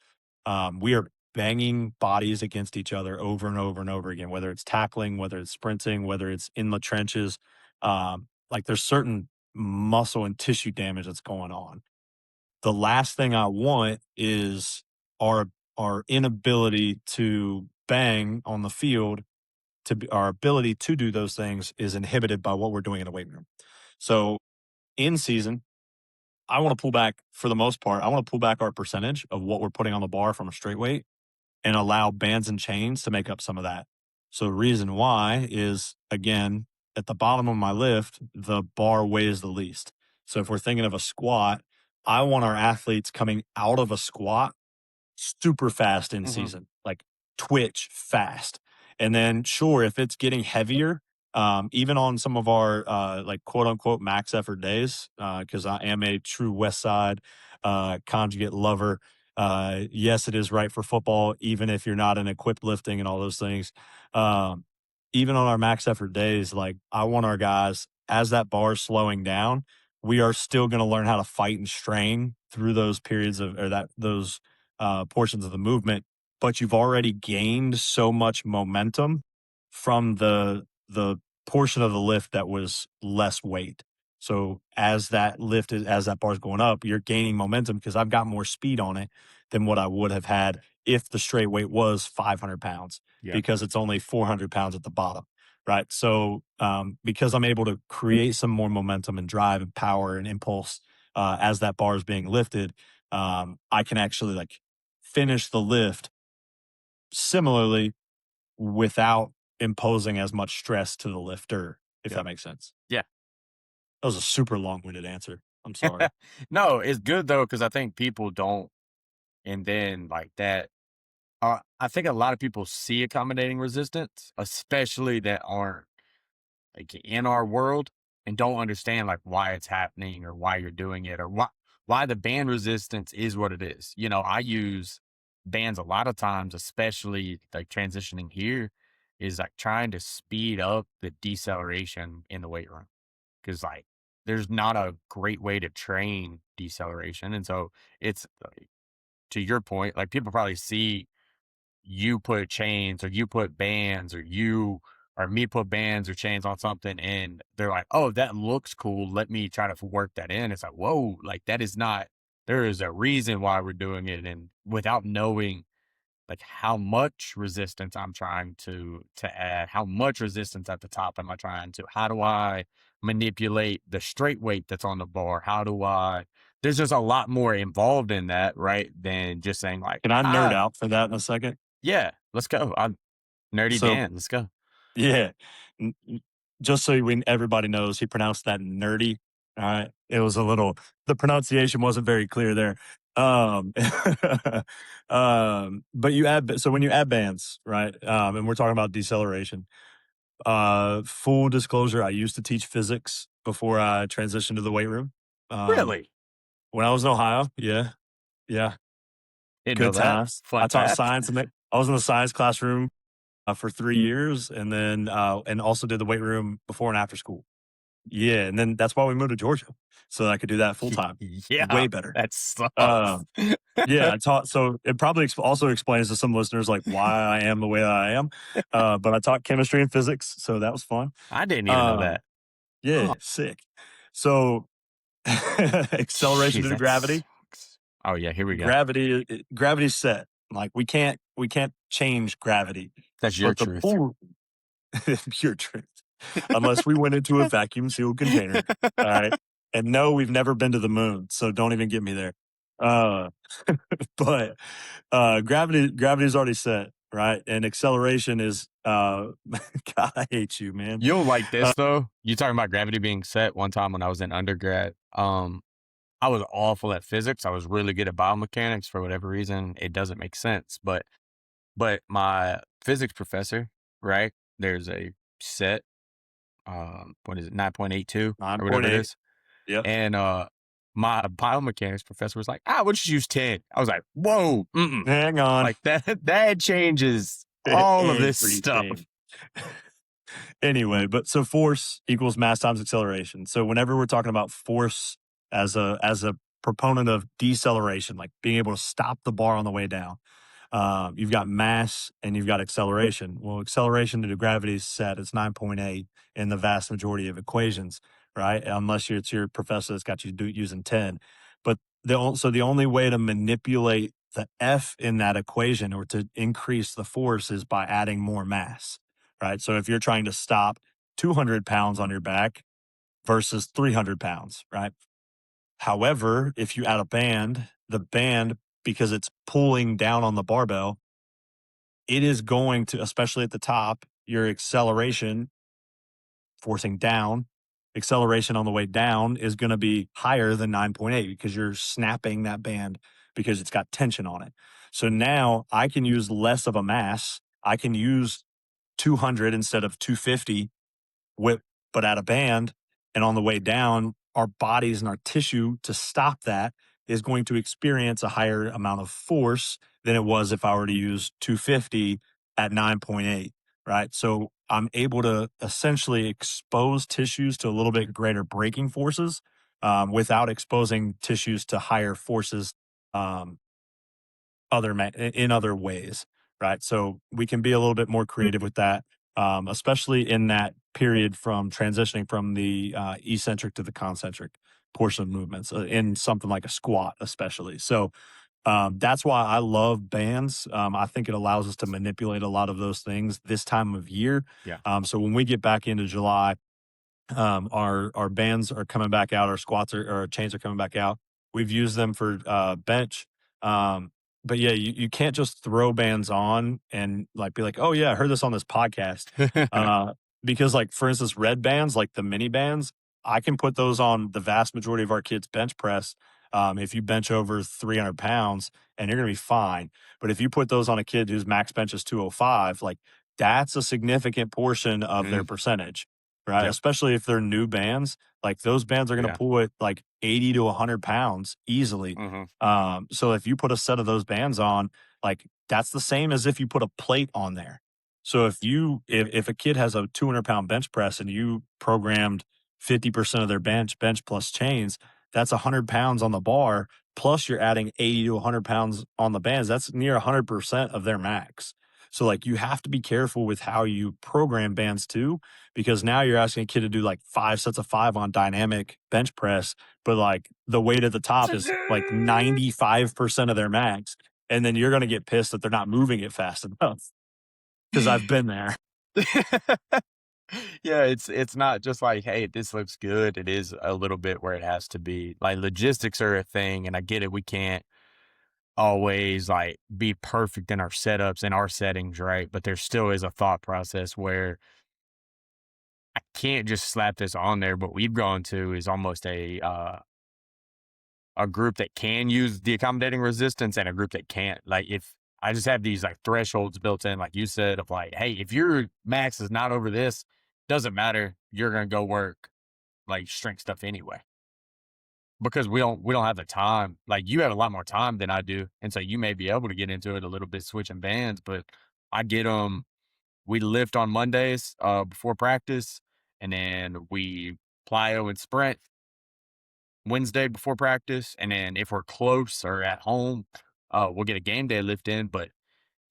we are banging bodies against each other over and over and over again, whether it's tackling, whether it's sprinting, whether it's in the trenches. Like there's certain muscle and tissue damage that's going on. The last thing I want is our our inability to bang on the field our ability to do those things is inhibited by what we're doing in the weight room. So in season, I want to pull back for the most part. I want to pull back our percentage of what we're putting on the bar from a straight weight and allow bands and chains to make up some of that. So the reason why is again, at the bottom of my lift, the bar weighs the least. So if we're thinking of a squat, I want our athletes coming out of a squat super fast in Mhm. season, like twitch fast. And then, sure, if it's getting heavier, even on some of our like quote unquote max effort days, because I am a true West Side conjugate lover. Yes, it is right for football, even if you're not in equipped lifting and all those things. Um, Even on our max effort days, like I want our guys as that bar is slowing down, we are still going to learn how to fight and strain through those periods of or that those portions of the movement, but you've already gained so much momentum from the portion of the lift that was less weight. So as that bar is going up, you're gaining momentum because I've got more speed on it than what I would have had if the straight weight was 500 pounds Yeah. because it's only 400 pounds at the bottom. Right. So, because I'm able to create some more momentum and drive and power and impulse as that bar is being lifted, I can actually like finish the lift similarly without imposing as much stress to the lifter, if Yeah. that makes sense. Yeah. That was a super long-winded answer. I'm sorry. No, it's good though, because I think people don't and then like that I think a lot of people see accommodating resistance, especially that aren't like in our world and don't understand like why it's happening or why you're doing it or why the band resistance is what it is. You know, I use bands a lot of times, especially like transitioning here, is like trying to speed up the deceleration in the weight room. Cause like there's not a great way to train deceleration. And so it's like, to your point, like people probably see you put chains or you put bands or you or me put bands or chains on something and they're like, oh, that looks cool. Let me try to work that in. It's like, whoa, like that is not, there is a reason why we're doing it. And without knowing like how much resistance I'm trying to add, how much resistance at the top am I trying to, how do I manipulate the straight weight that's on the bar? How do I, there's just a lot more involved in that, right? Than just saying like, Can I nerd out for that in a second? yeah, let's go. I'm Nerdy So, Dan, let's go. yeah, just so everybody knows, he pronounced that nerdy. All right, it was a little. The pronunciation wasn't very clear there. Um, but when you add bands, right? And we're talking about deceleration. Full disclosure, I used to teach physics before I transitioned to the weight room. Um, Really? when I was in Ohio, yeah, yeah, Didn't know good that. times. I Fun taught fact. science, and I was in the science classroom for 3 years, and then and also did the weight room before and after school. Yeah, and then that's why we moved to Georgia, so that I could do that full time. Yeah, Way better. that Uh, sucks. yeah, I taught. So it probably also explains to some listeners like why I am the way that I am. But I taught chemistry and physics, so that was fun. I didn't even know Um, that. yeah, Huh. sick. So acceleration Jeez, due to that gravity. sucks. Oh, yeah, here we go. Gravity's set. Like we can't change gravity, That's your but the truth. pull pure truth. Unless we went into a vacuum sealed container. All right. And no, we've never been to the moon, so don't even get me there. Uh, but gravity is already set, right? And acceleration is God, I hate you, man. You'll like Uh, this though. You talking about gravity being set one time when I was in undergrad. I was awful at physics. I was really good at biomechanics for whatever reason. It doesn't make sense. But my physics professor, right? There's a set, what is it, 9.82 or whatever it 9.8. is. Yep. And my biomechanics professor was like, we'll just use 10. I was like, whoa, mm-mm. Hang on. Like that changes all of this stuff. Everything. Anyway, but so force equals mass times acceleration. So whenever we're talking about force as a proponent of deceleration, like being able to stop the bar on the way down, You've got mass and you've got acceleration. Well, acceleration due to gravity is set. It's 9.8 in the vast majority of equations, right? Unless it's your professor that's got you using 10. But so the only way to manipulate the F in that equation or to increase the force is by adding more mass, right? So if you're trying to stop 200 pounds on your back versus 300 pounds, right? However, if you add a band, the band, because it's pulling down on the barbell, it is going to, especially at the top, your acceleration forcing down, acceleration on the way down is going to be higher than 9.8 because you're snapping that band because it's got tension on it. So now I can use less of a mass. I can use 200 instead of 250 whip, but at a band. And on the way down, our bodies and our tissue to stop that is going to experience a higher amount of force than it was if I were to use 250 at 9.8. Right. So I'm able to essentially expose tissues to a little bit greater braking forces without exposing tissues to higher forces um, in other ways, right? So we can be a little bit more creative with that, especially in that period from transitioning from the eccentric to the concentric portion of movements in something like a squat, especially. So that's why I love bands. I think it allows us to manipulate a lot of those things this time of year. Yeah. So when we get back into July, our bands are coming back out, our squats or our chains are coming back out. We've used them for bench. Um, but yeah, you can't just throw bands on and like be like, oh yeah, I heard this on this podcast. Uh, because like for instance, red bands, like the mini bands, I can put those on the vast majority of our kids' bench press. If you bench over 300 pounds and you're gonna be fine. But if you put those on a kid whose max bench is 205, like that's a significant portion of their Mm, percentage, right? yep. Especially if they're new bands, like those bands are going to Yeah. pull it like 80 to 100 pounds easily. Mhm. So if you put a set of those bands on, like that's the same as if you put a plate on there. So if a kid has a 200-pound bench press and you programmed 50% of their bench plus chains, that's 100 pounds on the bar. Plus you're adding 80 to 100 pounds on the bands. That's near 100% of their max. So like you have to be careful with how you program bands too, because now you're asking a kid to do like 5 sets of 5 on dynamic bench press, but like the weight at the top is like 95% of their max. And then you're going to get pissed that they're not moving it fast enough because I've been there. Yeah, it's not just like, "Hey, this looks good." It is a little bit where it has to be. Like, logistics are a thing, and I get it, we can't always, like, be perfect in our setups and our settings, right? But there still is a thought process where I can't just slap this on there. What we've gone to is almost a group that can use the accommodating resistance and a group that can't. Like, if I just have these, like, thresholds built in, like you said, of like, "Hey, if your max is not over this, doesn't matter, you're gonna go work, like, strength stuff anyway." Because we don't have the time. Like, you have a lot more time than I do, and so you may be able to get into it a little bit switching bands, but I get them. We lift on Mondays, before practice, and then we plyo and sprint Wednesday before practice, and then if we're close or at home, we'll get a game day lift in, but,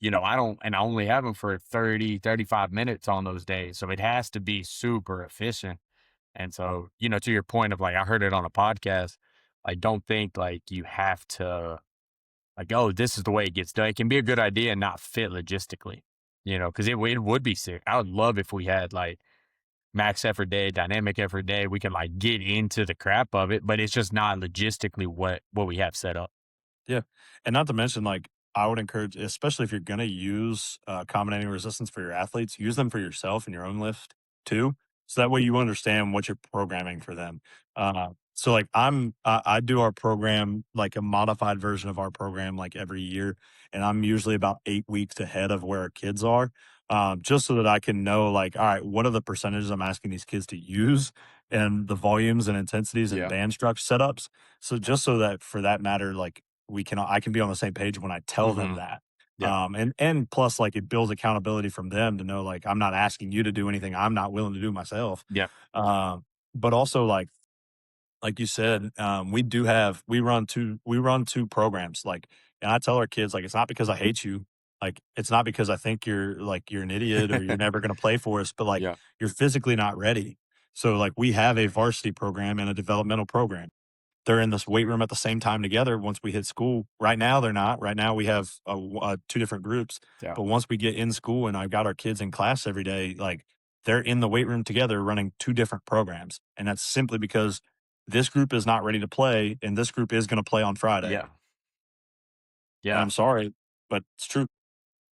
I don't and I only have them for 30, 35 minutes on those days, so it has to be super efficient, and so, to your point of, like, I heard it on a podcast, I don't think, like, you have to, like, "Oh, this is the way it gets done." It can be a good idea and not fit logistically, because it would be sick. I would love if we had, like, max effort day, dynamic effort day. We can like get into the crap of it, but it's just not logistically what we have set up. Yeah. And not to mention, like, I would encourage, especially if you're going to use accommodating resistance for your athletes, use them for yourself and your own lift too. So that way you understand what you're programming for them. So like I do our program, like a modified version of our program, like every year. And I'm usually about 8 weeks ahead of where our kids are. Just so that I can know, like, all right, what are the percentages I'm asking these kids to use and the volumes and intensities and Yeah. band structure setups. So just so that for that matter, like, I can be on the same page when I tell them Hmm. that. Yeah. And plus like it builds accountability from them to know like I'm not asking you to do anything I'm not willing to do myself. Yeah. Um, but also like you said, we run two programs. Like And I tell our kids, like, it's not because I hate you. Like, it's not because I think you're an idiot or you're never going to play for us, but like, Yeah. you're physically not ready. So, like, we have a varsity program and a developmental program. They're in this weight room at the same time together once we hit school. Right now, they're not. Right now, we have two different groups. Yeah. But once we get in school and I've got our kids in class every day, like they're in the weight room together running two different programs. And that's simply because this group is not ready to play and this group is going to play on Friday. Yeah. And Yeah. I'm sorry, but it's true.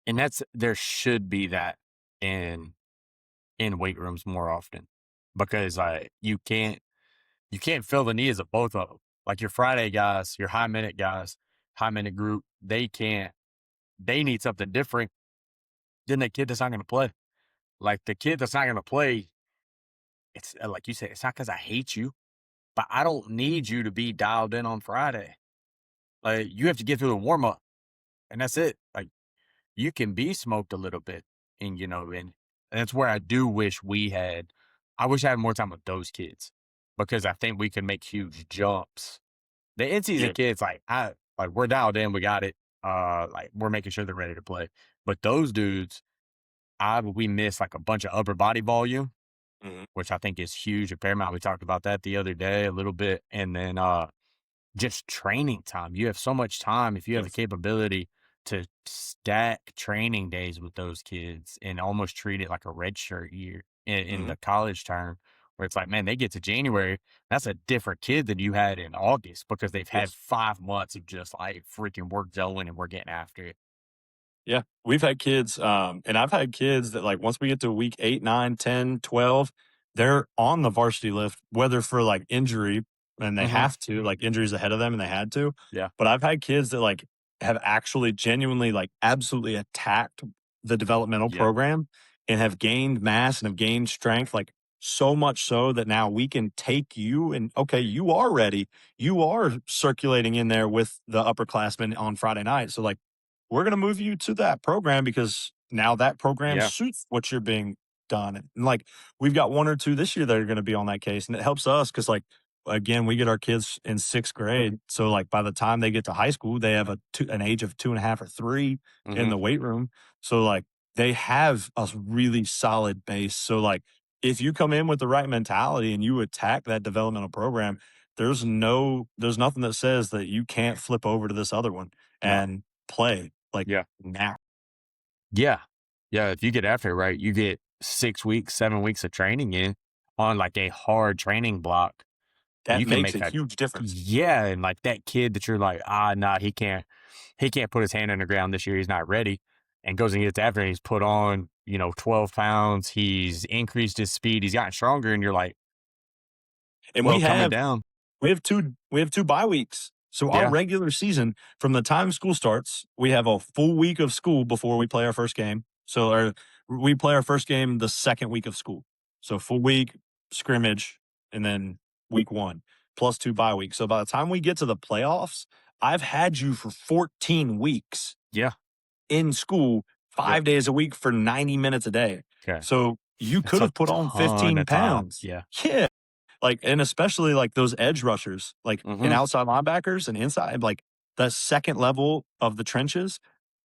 And that's there should be that in in weight rooms more often because you can't fill the needs of both of them. Like your Friday guys, your high minute guys, high minute group, they need something different than the kid that's not going to play. Like the kid that's not going to play, it's like you said, it's not because I hate you, but I don't need you to be dialed in on Friday. Like you have to get through the warm up, and that's it. Like you can be smoked a little bit, and and that's where I do wish we had. I wish I had more time with those kids because I think we could make huge jumps. The in season Yeah. kids, like we're dialed in, we got it. Like we're making sure they're ready to play. But those dudes, I we miss like a bunch of upper body volume, Mhm. which I think is huge and paramount. We talked about that the other day a little bit, and then just training time. You have so much time if you have the Yes. capability to stack training days with those kids and almost treat it like a red shirt year in Mhm. the college term, where it's like, man, they get to January, that's a different kid than you had in August because they've had Yes. 5 months of just like freaking work going and we're getting after it. Yeah, we've had kids, and I've had kids that like once we get to week 8, 9, 10, 12, they're on the varsity list, whether for like injury and they Hmm. have to, like injuries ahead of them and they had to. Yeah. But I've had kids that like have actually genuinely like absolutely attacked the developmental Yeah. program and have gained mass and have gained strength, like so much so that now we can take you and okay, you are ready. You are circulating in there with the upperclassmen on Friday night. So like we're going to move you to that program because now that program Yeah. suits what you're being done. And like we've got one or two this year that are going to be on that case. And it helps us because like again, we get our kids in sixth grade. So like by the time they get to high school, they have an age of 2.5 or 3 in Hmm. the weight room. So like they have a really solid base. So like if you come in with the right mentality and you attack that developmental program, there's nothing that says that you can't flip over to this other one No. and play like Yeah. now. Yeah. Yeah. If you get after it right, you get 6 weeks, 7 weeks of training in on like a hard training block. That You can makes make a a huge difference. yeah, and like that kid that you're like, nah, he can't put his hand in the ground this year. He's not ready. And goes and gets after it. He's put on, 12 pounds. He's increased his speed. He's gotten stronger. And you're like, And well, coming down. we have 2 bye weeks. So our Yeah. regular season from the time school starts, we have a full week of school before we play our first game. We play our first game the second week of school. So full week scrimmage and then week 1 plus 2 bye weeks. So by the time we get to the playoffs, I've had you for 14 weeks Yeah. in school Yep. 5 days a week for 90 minutes a day. Okay. So you That's could a have put on ton 15 of time. pounds. Yeah. Yeah. Like, and especially like those edge rushers, like in Hmm. outside linebackers and inside, like the second level of the trenches,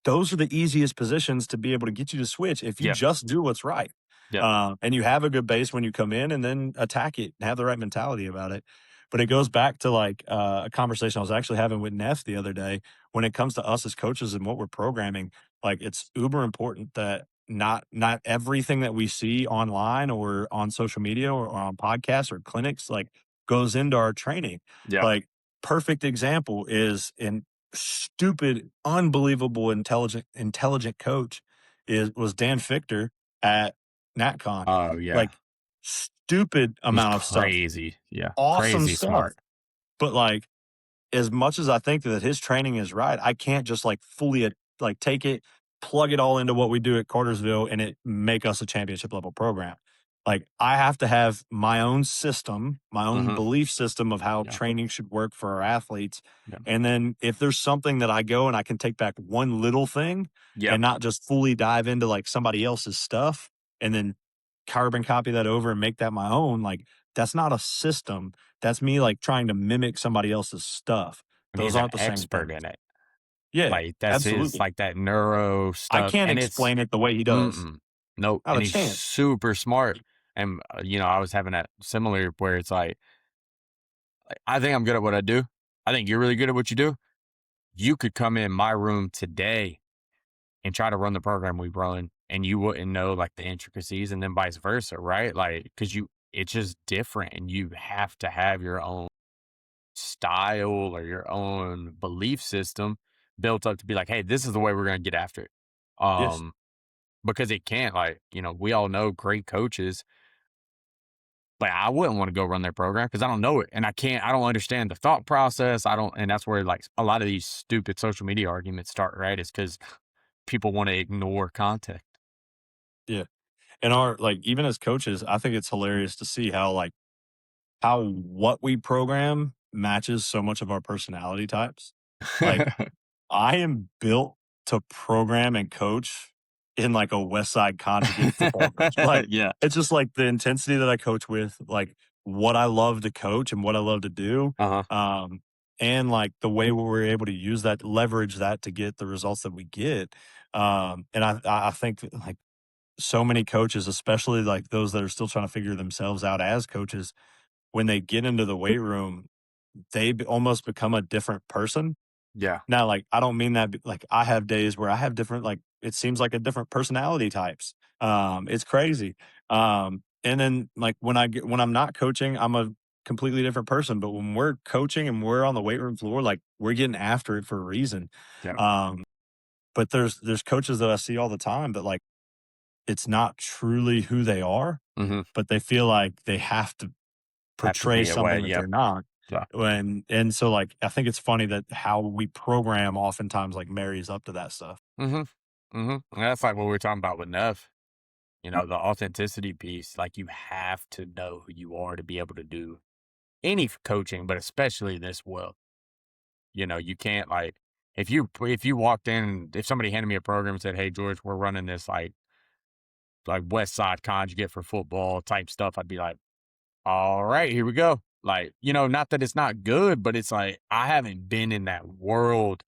those are the easiest positions to be able to get you to switch if you Yep. just do what's right. Yep. And you have a good base when you come in and then attack it and have the right mentality about it. But it goes back to like a conversation I was actually having with Neff the other day when it comes to us as coaches and what we're programming. Like it's uber important that not everything that we see online or on social media or on podcasts or clinics like goes into our training. Yeah. Like perfect example is in stupid, unbelievable, intelligent coach was Dan Fichter at NatCon. Oh, yeah. Like stupid He's amount of stuff, crazy. Yeah. awesome Crazy stuff. smart. But like as much as I think that his training is right, I can't just like fully like take it, plug it all into what we do at Cartersville and it make us a championship level program. Like I have to have my own system, my own Hmm. belief system of how Yeah. training should work for our athletes. Yeah. And then if there's something that I go and I can take back one little thing Yep. and not just fully dive into like somebody else's stuff and then carbon copy that over and make that my own, like that's not a system. That's me like trying to mimic somebody else's stuff. And Those he's an aren't the same expert things. in it. Yeah, Like, that's his, absolutely. like, that neuro I stuff, can't and it's explain it the way he does. mm-mm, nope, Not a and he's chance. super smart, and, I was having that similar where it's like, I think I'm good at what I do. I think you're really good at what you do. You could come in my room today and try to run the program we run, and you wouldn't know, like, the intricacies, and then vice versa, right? Like, because it's just different, and you have to have your own style or your own belief system built up to be like, "Hey, this is the way we're gonna get after it." Yes. Um, because it can't, like, we all know great coaches, but I wouldn't wanna go run their program because I don't know it, and I don't understand the thought process, I don't and that's where, like, a lot of these stupid social media arguments start, right? Is because people wanna ignore context. Yeah. And our like, even as coaches, I think it's hilarious to see how, like, how what we program matches so much of our personality types. Like, I am built to program and coach in like a West Side Conjugate football coach. Like, Yeah. it's just like the intensity that I coach with, like what I love to coach and what I love to do. Uh-huh. Um, and like the way we're able to use that, leverage that to get the results that we get. And I think that, like so many coaches, especially like those that are still trying to figure themselves out as coaches, when they get into the weight room, almost become a different person. Yeah. Now, like, I don't mean that like, I have days where I have different like, it seems like a different personality types. It's crazy. And then, like, when I'm not coaching, I'm a completely different person, but when we're coaching and we're on the weight room floor, like, we're getting after it for a reason. Yeah. But there's coaches that I see all the time that, like, it's not truly who they are, Mhm. but they feel like they have to Have to portray be away, something that yep. they're not. Yeah. And so, like, I think it's funny that how we program oftentimes, like, marries up to that stuff. Mhm. Mhm. And that's like what we are talking about with Neff. The authenticity piece, like, you have to know who you are to be able to do any coaching, but especially this well. You can't, like, if you walked in, if somebody handed me a program and said, "Hey, George, we're running this like West Side Conjugate for football type stuff," I'd be like, "All right, here we go." Like, not that it's not good, but it's like I haven't been in that world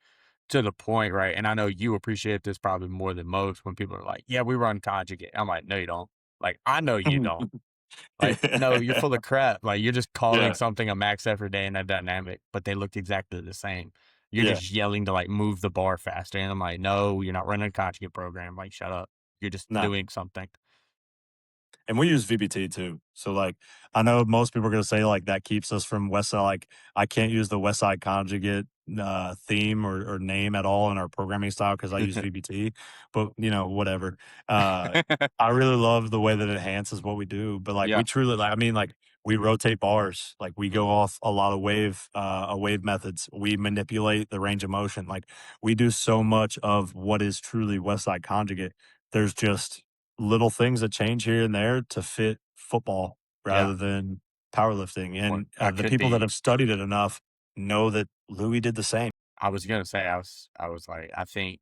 to the point, right? And I know you appreciate this probably more than most when people are like, "Yeah, we run conjugate." I'm like, "No, you don't." Like, I know you don't. Like, no, you're full of crap. Like, you're just calling Yeah, something a max effort day in that dynamic, but they looked exactly the same. You're yeah, just yelling to like move the bar faster. And I'm like, no, you're not running a conjugate program. Like, shut up. You're just no. doing something. And we use VBT too. So like I know most people are gonna say like that keeps us from West Side. Like I can't use the West Side Conjugate theme or name at all in our programming style because I use VBT. But whatever. Uh, I really love the way that it enhances what we do. But like we Yeah. truly, like I mean, like we rotate bars. Like we go off a lot of wave methods. We manipulate the range of motion. Like we do so much of what is truly West Side Conjugate. There's just little things that change here and there to fit football Yeah. rather than powerlifting. Or And I the could people that be, have studied it enough know that Louis did the same. I was going to say, I was like, I think,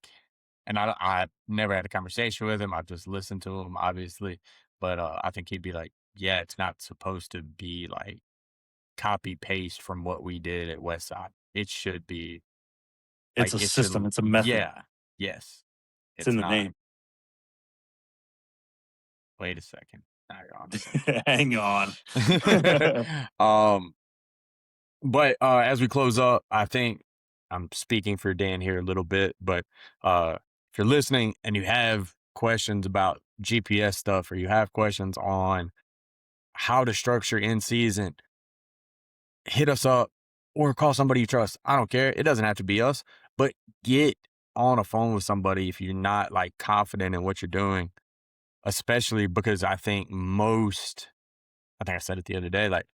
and I never had a conversation with him. I've just listened to him, obviously. But I think he'd be like, yeah, it's not supposed to be like copy paste from what we did at Westside. It should be It's like, a it should system. It's a method. yeah, yes, It's in it's the not. name. Wait a second. Hang on a second. Hang on. Um, but, as we close up, I think I'm speaking for Dan here a little bit, but, if you're listening and you have questions about GPS stuff or you have questions on how to structure in season, hit us up or call somebody you trust. I don't care. It doesn't have to be us, but get on a phone with somebody if you're not, like, confident in what you're doing, especially because I think I said it the other day, like,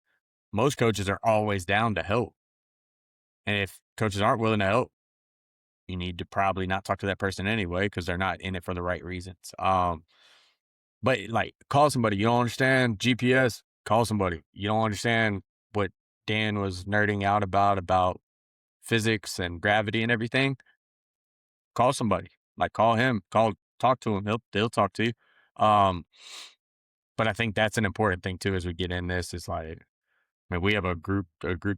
most coaches are always down to help. And if coaches aren't willing to help, you need to probably not talk to that person anyway because they're not in it for the right reasons. But like, call somebody. You don't understand GPS? Call somebody. You don't understand what Dan was nerding out about physics and gravity and everything? Call somebody. Like, call him. Talk to him. He'll talk to you. Um, but I think that's an important thing too as we get in this. Is like, I mean, we have a group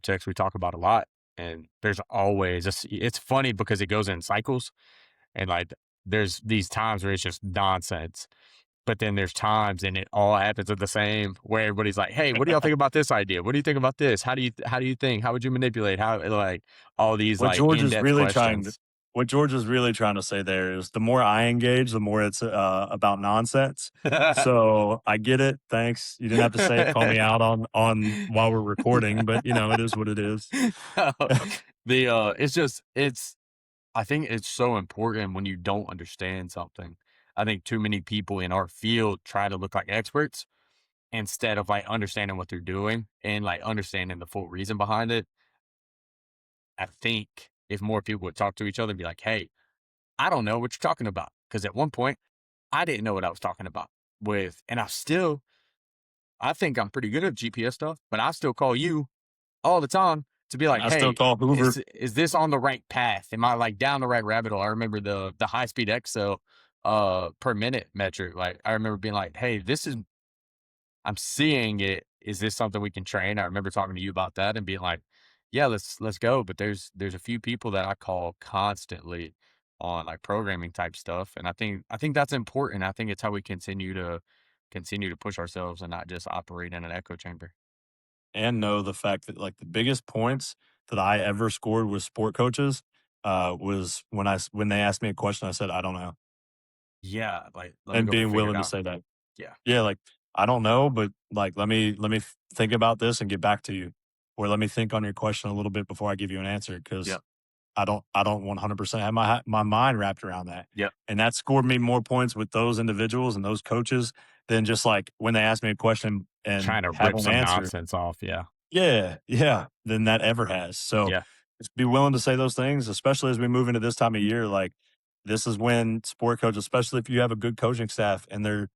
text we talk about a lot. And there's always it's funny because it goes in cycles, and like there's these times where it's just nonsense. But then there's times and it all happens at the same where everybody's like, "Hey, what do y'all think about this idea? What do you think about this? How do you think? How would you manipulate? How," like all these What like George is in-depth really trying to questions. what George is really trying to say there is the more I engage, the more it's, about nonsense. So, I get it, thanks. You didn't have to say it, call me out on while we're recording, but, it is what it is. It's just I think it's so important when you don't understand something. I think too many people in our field try to look like experts instead of like understanding what they're doing and like understanding the full reason behind it. I think if more people would talk to each other and be like, "Hey, I don't know what you're talking about," because at one point I didn't know what I was talking about with, and I think I'm pretty good at GPS stuff, but I still call you all the time to be like, I still "Hey, call Hoover. is this on the right path? Am I like down the right rabbit hole?" I remember the high speed Excel per minute metric. Like I remember being like, "Hey, this is I'm seeing it. Is this something we can train?" I remember talking to you about that and being like, "Yeah, let's go." But there's a few people that I call constantly on like programming type stuff, and I think that's important. I think it's how we continue to push ourselves and not just operate in an echo chamber. And know the fact that, like, the biggest points that I ever scored with sport coaches, was when they asked me a question, I said, "I don't know," Yeah, like let me and go being figure it willing to out. say that. Yeah. Yeah, like, "I don't know, but, like, let me think about this and get back to you," or, "Let me think on your question a little bit before I give you an answer because Yep. I don't 100% have my mind wrapped around that." Yep. And that scored me more points with those individuals and those coaches than just, like, when they ask me a question and Trying to have rip an some answer. nonsense off. Yeah. Yeah, yeah, than that ever has. So, Yeah. just be willing to say those things, especially as we move into this time of year. Like, this is when sport coaches, especially if you have a good coaching staff and you're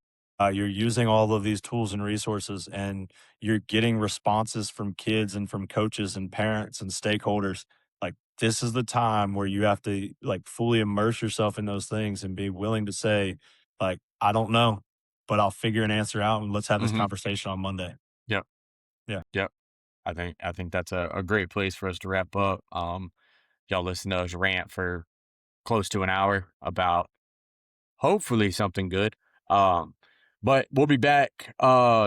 using all of these tools and resources, and you're getting responses from kids and from coaches and parents and stakeholders. Like, this is the time where you have to like fully immerse yourself in those things and be willing to say, like, I don't know, but I'll figure an answer out and let's have this Hmm. conversation on Monday. Yep. Yeah. Yep. I think that's a great place for us to wrap up. Y'all listen to us rant for close to an hour about hopefully something good. Um, but we'll be back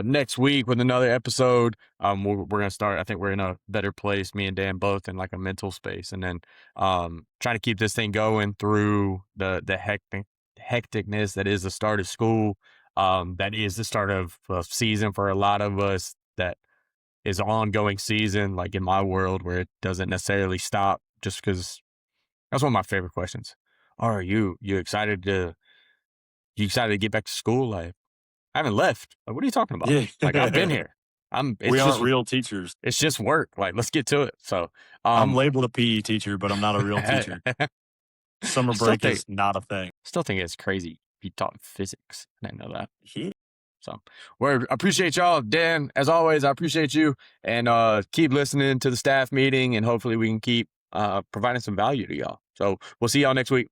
next week with another episode. We're gonna start. I think we're in a better place, me and Dan both in like a mental space, and then trying to keep this thing going through the hecticness that is the start of school. That is the start of a season for a lot of us. That is an ongoing season, like in my world, where it doesn't necessarily stop. Just because that's one of my favorite questions. Are you excited to get back to school? Like, I haven't left. Like, what are you talking about? Like, I've been Yeah. here. I'm. We aren't real teachers. It's just work. Like, let's get to it. So, I'm um, labeled a PE teacher, but I'm not a real I teacher. Summer still break think is not a thing. it's crazy. He taught physics. I didn't know that. Yeah. So, we appreciate y'all, Dan. As always, I appreciate you, and keep listening to the staff meeting, and hopefully we can keep providing some value to y'all. So, we'll see y'all next week.